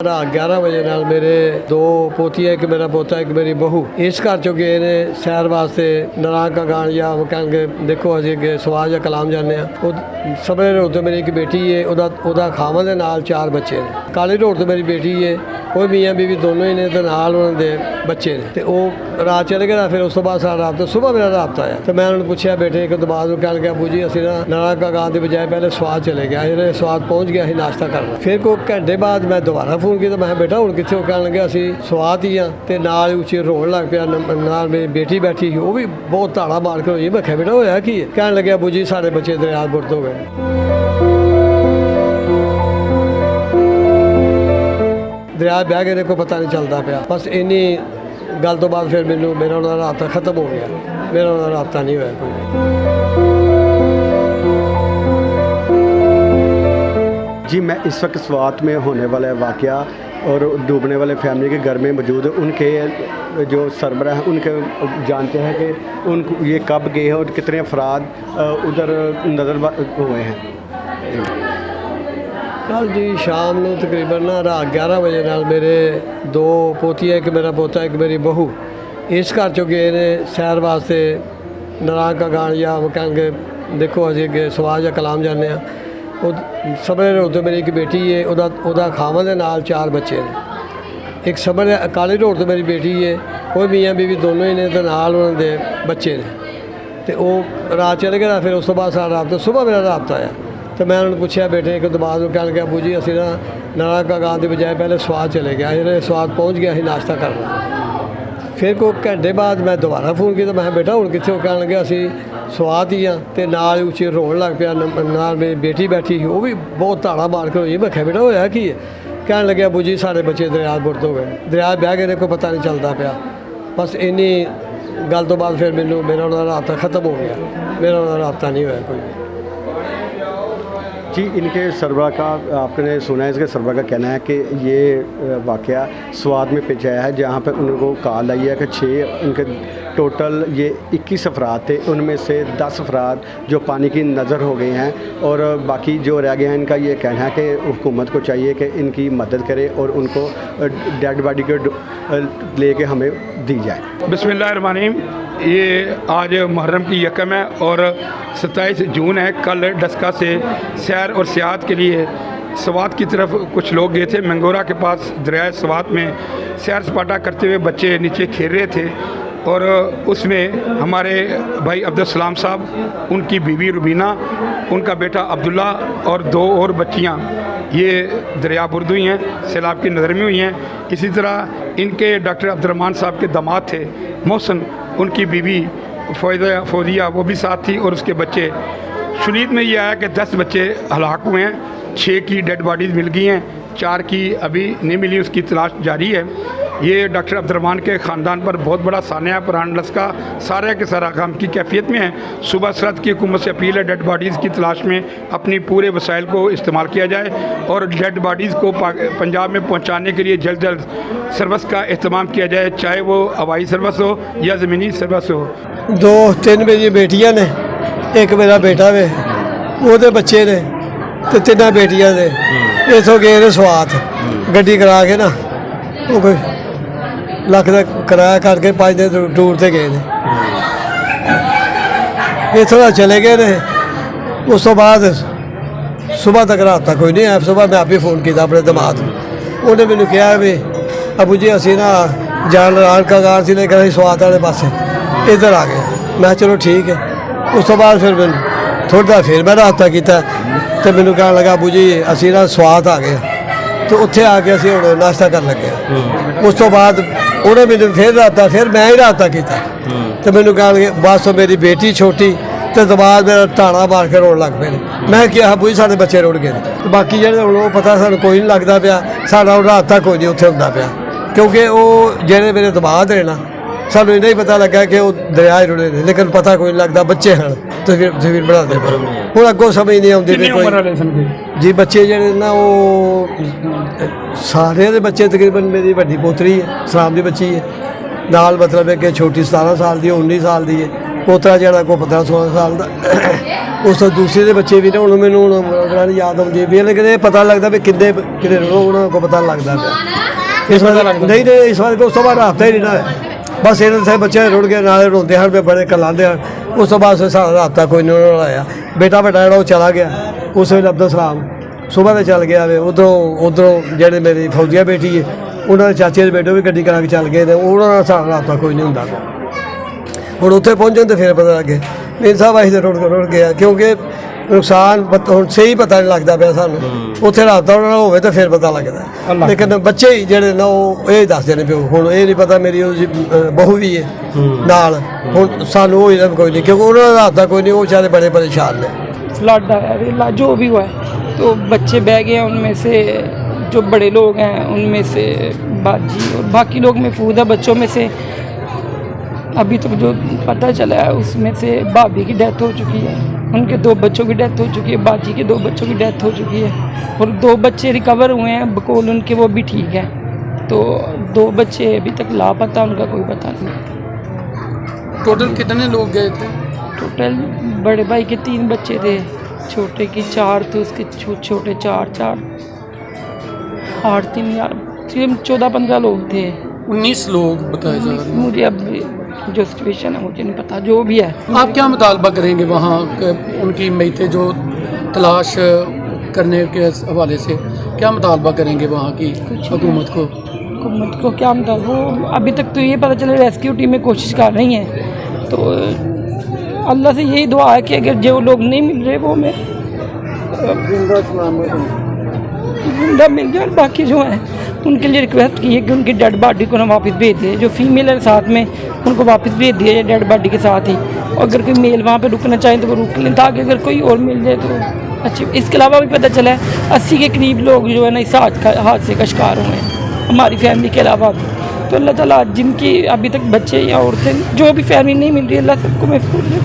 रात 11 वजे नाल मेरे दो पोतियां, एक मेरा पोता, एक मेरी बहू इस घर चो गए ने सैर वास्ते नारायण का गान या कह देखो असीं अगे सवाल या कलाम जाने सबरे रोड तो मेरी एक बेटी है, ओदा खावन दे नाल 4 बच्चे ने। काली रोड तो मेरी बेटी है, वो मियाँ बीवी दोनों ही ने, तो नाल उन्होंने बच्चे ने। तो वो रात चले गए, फिर उस तो बाद सारा राबता सुबह मेरा राबता आया। तो मैं उन्होंने पूछा बेटे एक दमाद कह गया अबू जी असी ना नारायण का गान के बजाय पहले स्वाद चले गया, जिन्हें स्वाद पहुँच गया नाश्ता करना। फिर कोई घंटे बाद मैं दोबारा फोन किया, मैं बेटा हूँ कितने कह लगे असी स्वाद ही हाँ, तो नाल उच्ची रोन लग पाया। नाल मेरी बेटी बैठी वो भी बहुत धाड़ा मार के होई। मैं क्या बेटा होया की कह लगे अबू जी साढ़े बच्चे दरिया बुर्द हो गए। दरिया बह गए कोई पता नहीं चलता पाया। बस इन्नी गल तो बाद फिर मैनू मेरा उन्होंने राबता खत्म हो गया, मेरा उन्होंने राबता नहीं होया कोई। जी मैं इस वक्त स्वात में होने वाला वाक़या और डूबने वाले फैमिली के घर में मौजूद उनके जो सरबराह हैं उनके जानते हैं कि उन ये कब गए हैं और कितने अफराद उधर नज़र हुए हैं। कल जी शाम को तकरीबन ना रात 11 वजे नाल मेरे दो पोतियां, एक मेरा पोता, एक मेरी बहू इस घर चो गए ने सैर वास्ते नारायण का गान या कह देखो असीं अगे सवाल या कलाम जाने सबरे रोड तो मेरी एक बेटी है, ओदा खावन दे नाल 4 बच्चे ने। एक सबरे काली रोड तो मेरी बेटी है, वो मियाँ बीवी दोनों ही ने, तो नाल उन्होंने बच्चे ने। तो वो रात चले गए, फिर उस तो बाद सारा राबता सुबह मेरा राबता आया। तो मैं उन्होंने पूछा बेटे एक दमाद कह गया अबू जी असी ना नारायण का गान के बजाय पहले स्वाद चले गया, जिन्हें स्वाद पहुँच गया नाश्ता करना। फिर कोई घंटे बाद मैं दोबारा फोन किया, मैं बेटा हूँ कितने कह लगे असी स्वाद ही हाँ, तो नाल उच्ची रोन लग पाया। नाल मेरी बेटी बैठी वो भी बहुत धाड़ा मार के होई। मैं क्या बेटा होया की कह लगे अबू जी साढ़े बच्चे दरिया बुर्द हो गए, दरिया बह गए कोई पता नहीं चलता पाया। बस इन्नी गल तो बाद फिर मैनू मेरा उन्होंने राबता खत्म हो गया, मेरा उन्होंने राबता नहीं होया कोई। जी इनके सरबराह का आपने सुना है, इसके सरबराह का कहना है कि ये वाक़या स्वाद में पेश आया है, जहाँ पर उनको कॉल आई है कि 6 उनके टोटल ये 21 अफराद थे, उनमें से 10 अफराद जो पानी की नज़र हो गए हैं और बाकी जो रह गए हैं इनका ये कहना है कि हुकूमत को चाहिए कि इनकी मदद करे और उनको डेड बॉडी को ले कर हमें दी जाए। बिस्मिल्लाहिर्रहमानिर्रहीम। ये आज मुहर्रम की यकम है और 27 जून है। कल डस्का से सैर और सियाहत के लिए स्वात की तरफ कुछ लोग गए थे। मंगोरा के पास दरिया स्वात में सैर सपाटा करते हुए बच्चे नीचे खेल रहे थे और उसमें हमारे भाई अब्दुल साहब, उनकी बीवी रुबीना, उनका बेटा अब्दुल्ला और 2 और बच्चियाँ ये दरिया बुर्द हुई हैं, सैलाब की नज़र में हुई हैं। इसी तरह इनके डॉक्टर अब्दुर्रहमान साहब के दामाद थे मोहसिन, उनकी बीवी फौजिया वो भी साथ थी और उसके बच्चे। शुनीद में ये आया कि 10 बच्चे हलाक हुए हैं, 6 की डेड बॉडीज़ मिल गई हैं, 4 की अभी नहीं मिली, उसकी तलाश जारी है। ये डॉक्टर अब्दुर्रहमान के ख़ानदान पर बहुत बड़ा सानिया पुरान लस्का सारे के सारा काम की कैफियत में है। सुबह सरहद की हुकूमत से अपील है डेड बॉडीज़ की तलाश में अपनी पूरे वसाइल को इस्तेमाल किया जाए और डेड बॉडीज़ को पंजाब में पहुँचाने के लिए जल्द जल्द सर्विस का अहतमाम किया जाए, चाहे वो हवाई सर्विस हो या ज़मीनी सर्विस हो। 2-3 मेरी बेटियां ने, एक मेरा बेटा वे, वो बच्चे ने, तो 3 बेटियां ने। इतों गए ने स्वात गड्डी करा के ना, वो कोई ਲੱਖ ਦਾ ਕਿਰਾਇਆ ਕਰਕੇ 5 ਦਿਨ ਟੂਰ ਤੇ ਗਏ ਨੇ। ਇੱਥੋਂ ਦਾ ਚਲੇ ਗਏ ਨੇ। ਉਸ ਤੋਂ ਬਾਅਦ ਸਵੇਰ ਤੱਕ ਰਾਤ ਤੱਕ ਕੋਈ ਨਹੀਂ ਆਇਆ। ਸਵੇਰ ਮੈਂ ਆਪੇ ਫੋਨ ਕੀਤਾ ਆਪਣੇ ਦਮਾਦ ਨੂੰ, ਉਹਨੇ ਮੈਨੂੰ ਕਿਹਾ ਵੀ ਅਬੂ ਜੀ ਅਸੀਂ ਨਾ ਜਾਣ ਰਾਲ ਕਗਾਰ ਸੀ ਲੈ ਕੇ ਅਸੀਂ ਸਵਾਤ ਵਾਲੇ ਪਾਸੇ ਇੱਧਰ ਆ ਗਏ। ਮੈਂ ਚਲੋ ਠੀਕ ਹੈ। ਉਸ ਤੋਂ ਬਾਅਦ ਫਿਰ ਮੈਨੂੰ ਥੋੜ੍ਹਾ ਫਿਰ ਮੈਂ ਰਾਬਤਾ ਕੀਤਾ ਤੇ ਮੈਨੂੰ ਕਹਿਣ ਲੱਗਾ ਅਬੂ ਜੀ ਅਸੀਂ ਨਾ ਸਵਾਤ ਆ ਗਏ, ਤੇ ਉੱਥੇ ਆ ਕੇ ਅਸੀਂ ਹੁਣ ਨਾਸ਼ਤਾ ਕਰਨ ਲੱਗੇ। ਉਸ ਤੋਂ ਬਾਅਦ ਉਹਨੇ ਮੈਨੂੰ ਫਿਰ ਰਾਬਤਾ, ਫਿਰ ਮੈਂ ਹੀ ਰਾਬਤਾ ਕੀਤਾ ਤੇ ਮੈਨੂੰ ਕਹਿਣ ਲੱਗੇ ਬਸ ਮੇਰੀ ਬੇਟੀ ਛੋਟੀ ਤੇ ਦਮਾਦ ਮੇਰਾ ਢਾਣਾ ਮਾਰ ਕੇ ਰੋਣ ਲੱਗ ਪਏ ਨੇ। ਮੈਂ ਕਿਹਾ ਬੂਈ ਸਾਡੇ ਬੱਚੇ ਰੁੜ ਗਏ ਨੇ। ਤੇ ਬਾਕੀ ਜਿਹੜੇ ਹੁਣ ਉਹ ਪਤਾ ਸਾਨੂੰ ਕੋਈ ਨਹੀਂ ਲੱਗਦਾ ਪਿਆ, ਸਾਡਾ ਹੁਣ ਰਾਬਤਾ ਕੋਈ ਨਹੀਂ ਉੱਥੇ ਹੁੰਦਾ ਪਿਆ, ਕਿਉਂਕਿ ਉਹ ਜਿਹੜੇ ਮੇਰੇ ਦਮਾਦ ਨੇ ਨਾ ਸਾਨੂੰ ਇੰਨਾ ਹੀ ਪਤਾ ਲੱਗਾ ਕਿ ਉਹ ਦਰਿਆ ਰੁੜੇ ਨੇ, ਲੇਕਿਨ ਪਤਾ ਕੋਈ ਨਹੀਂ ਲੱਗਦਾ ਬੱਚੇ ਹਨ ਤਸਵੀਰ ਬਣਾਉਂਦੇ ਪਰ ਹੁਣ ਅੱਗੋਂ ਸਮਝ ਨਹੀਂ ਆਉਂਦੀ ਵੀ ਕੋਈ ਜੀ ਬੱਚੇ ਜਿਹੜੇ ਨਾ ਉਹ ਸਾਰਿਆਂ ਦੇ ਬੱਚੇ ਤਕਰੀਬਨ ਮੇਰੀ ਵੱਡੀ ਪੋਤਰੀ ਹੈ ਸਲਾਮ ਦੀ ਬੱਚੀ ਹੈ, ਨਾਲ ਮਤਲਬ ਹੈ ਕਿ ਛੋਟੀ 17 ਸਾਲ ਦੀ 19 ਸਾਲ ਦੀ ਹੈ, ਪੋਤਰਾ ਜਿਹੜਾ ਕੋਈ 15-16 ਸਾਲ ਦਾ ਉਸ ਤੋਂ ਦੂਸਰੇ ਦੇ ਬੱਚੇ ਵੀ ਨੇ, ਹੁਣ ਮੈਨੂੰ ਹੁਣ ਉਹਨਾਂ ਦੀ ਯਾਦ ਆਉਂਦੀ ਵੀ, ਲੇਕਿਨ ਇਹ ਪਤਾ ਲੱਗਦਾ ਵੀ ਕਿੰਨੇ ਕਿੰਨੇ ਉਹਨਾਂ ਕੋਲ ਪਤਾ ਲੱਗਦਾ ਪਿਆ ਇਸ ਵਾਰ ਨਹੀਂ ਇਸ ਵਾਰ ਉਸ ਤੋਂ ਬਾਅਦ ਹਫ਼ਤਾ ਹੀ ਨਹੀਂ ਨਾ ਹੋਇਆ। ਬਸ ਇਹਨਾਂ ਦੇ ਬੱਚੇ ਰੁੜ ਗਏ, ਨਾਲੇ ਰੋਂਦੇ ਹਨ ਵੀ ਬੜੇ ਕਲਾਉਂਦੇ ਹਨ। ਉਸ ਤੋਂ ਬਾਅਦ ਸਾਰਾ ਹਫ਼ਤਾ ਕੋਈ ਨਹੀਂ ਉਹਨਾਂ ਨਾਲ ਆਇਆ। ਬੇਟਾ ਵੱਡਾ ਜਿਹੜਾ ਉਹ ਚਲਾ ਗਿਆ ਉਸ ਵੇਲੇ ਅਬਦੁਲ ਸਲਾਮ ਸੁਬਾਹ ਦੇ ਚੱਲ ਗਿਆ ਵੇ, ਉੱਧਰੋਂ ਜਿਹੜੇ ਮੇਰੀ ਫੌਜੀਆ ਬੇਟੀ ਹੈ ਉਹਨਾਂ ਦੇ ਚਾਚੇ ਦੇ ਬੇਟੇ ਵੀ ਗੱਡੀ ਕਰਾ ਕੇ ਚੱਲ ਗਏ, ਤੇ ਉਹਨਾਂ ਨਾਲ ਸਾਰਾ ਹਫ਼ਤਾ ਕੋਈ ਨਹੀਂ ਹੁੰਦਾ। ਹੁਣ ਉੱਥੇ ਪਹੁੰਚਣ ਤੇ ਫਿਰ ਪਤਾ ਲੱਗੇ ਮੇਰੇ ਸਾਹਿਬ ਅਸੀਂ ਤਾਂ ਰੁੜ ਗਿਆ, ਕਿਉਂਕਿ ਨੁਕਸਾਨ ਹੁਣ ਸਹੀ ਪਤਾ ਨਹੀਂ ਲੱਗਦਾ ਪਿਆ ਸਾਨੂੰ। ਉੱਥੇ ਰਾਬਤਾ ਉਹਨਾਂ ਨਾਲ ਹੋਵੇ ਤਾਂ ਫਿਰ ਪਤਾ ਲੱਗਦਾ, ਲੇਕਿਨ ਬੱਚੇ ਹੀ ਜਿਹੜੇ ਨੇ ਉਹ ਇਹ ਦੱਸਦੇ ਨੇ ਪਿਓ। ਹੁਣ ਇਹ ਨਹੀਂ ਪਤਾ ਮੇਰੀ ਉਹਦੀ ਬਹੂ ਵੀ ਹੈ ਨਾਲ, ਹੁਣ ਸਾਨੂੰ ਉਹ ਇਹਦਾ ਕੋਈ ਨਹੀਂ, ਕਿਉਂਕਿ ਉਹਨਾਂ ਦਾ ਰਾਬਤਾ ਕੋਈ नहीं, वो बेचारे बड़े परेशान हैं। फ्लड आया रेला जो भी हुआ है, तो बच्चे बह गए हैं, उनमें से जो बड़े लोग हैं उनमें से बाजी और बाकी लोग महफूज है। बच्चों में से अभी तक जो पता चला है उसमें से भाभी की डेथ हो चुकी है, उनके 2 बच्चों की डेथ हो चुकी है, बाजी के 2 बच्चों की डेथ हो चुकी है, और 2 बच्चे रिकवर हुए हैं बकौल उनके, वो भी ठीक है। तो 2 बच्चे अभी तक लापता, उनका कोई पता नहीं। टोटल कितने लोग गए थे? टोटल बड़े भाई के 3 बच्चे थे, छोटे की 4 थे, उसके छोटे 4 8 3 यार 14-15 लोग थे। 19 लोग बताए जा रहे हैं। मुझे अब जो सिचुएशन है मुझे नहीं पता, जो भी है। आप क्या मुतालबा करेंगे वहाँ उनकी मैतें जो तलाश करने के हवाले से, क्या मुतालबा करेंगे वहाँ की हुकूमत को? हुकूमत को क्या मतलब, वो अभी तक तो ये पता चला रेस्क्यू टीमें कोशिश कर रही हैं, तो अल्लाह से यही दुआ है कि अगर जो लोग नहीं मिल रहे वो मैं जिंदा मिल जाए। बाकी जो है उनके लिए रिक्वेस्ट की है कि उनकी डेड बॉडी को ना वापस भेज दिए, जो फीमेल है साथ में उनको वापस भेज दिया जाए डेड बॉडी के साथ ही। और अगर कोई मेल वहाँ पे रुकना चाहे तो वो रुक लें, ताकि अगर कोई और मिल जाए तो अच्छी। इसके अलावा भी पता चला है 80 के करीब लोग जो है ना इस हादसे का शिकार हुए हैं हमारी फैमिली के अलावा भी। तो अल्लाह ताला जिनकी अभी तक बच्चे या औरतें जो भी फैमिली नहीं मिल रही, अल्लाह सबको महफूज रखे।